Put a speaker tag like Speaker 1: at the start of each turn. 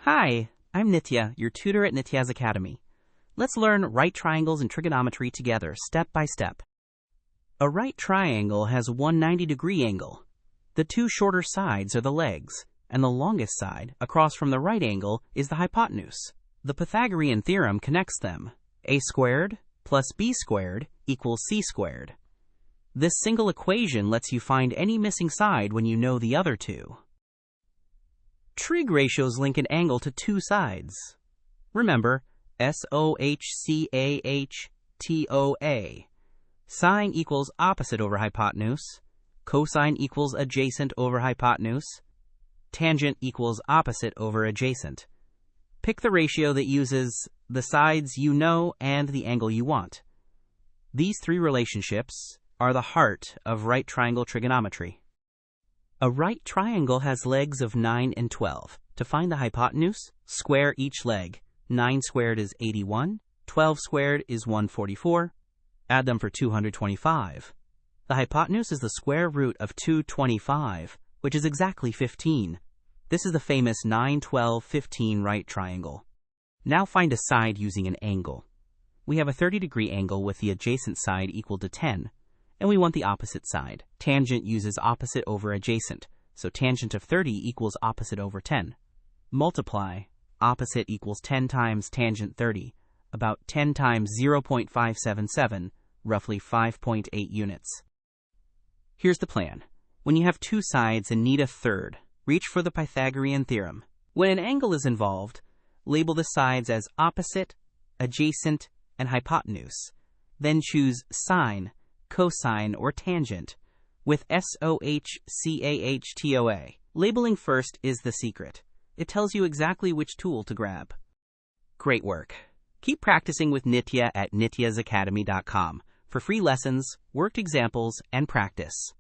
Speaker 1: Hi, I'm Nitya, your tutor at Nityaz Academy. Let's learn right triangles and trigonometry together, step by step. A right triangle has one 90-degree angle. The two shorter sides are the legs, and the longest side, across from the right angle, is the hypotenuse. The Pythagorean theorem connects them. A squared plus b squared equals c squared. This single equation lets you find any missing side when you know the other two. Trig ratios link an angle to two sides. Remember, SOHCAHTOA. Sine equals opposite over hypotenuse. Cosine equals adjacent over hypotenuse. Tangent equals opposite over adjacent. Pick the ratio that uses the sides you know and the angle you want. These three relationships are the heart of right triangle trigonometry. A right triangle has legs of 9 and 12. To find the hypotenuse, square each leg. 9 squared is 81, 12 squared is 144. Add them for 225. The hypotenuse is the square root of 225, which is exactly 15. This is the famous 9, 12, 15 right triangle. Now find a side using an angle. We have a 30-degree angle with the adjacent side equal to 10. And we want the opposite side. Tangent uses opposite over adjacent, so tangent of 30 equals opposite over 10. Multiply. Opposite equals 10 times tangent 30, about 10 times 0.577, roughly 5.8 units. Here's the plan. When you have two sides and need a third, reach for the Pythagorean theorem. When an angle is involved, label the sides as opposite, adjacent, and hypotenuse. Then choose sine, cosine, or tangent with SOHCAHTOA. Labeling first is the secret. It tells you exactly which tool to grab. Great work. Keep practicing with Nitya at nityazacademy.com for free lessons, worked examples, and practice.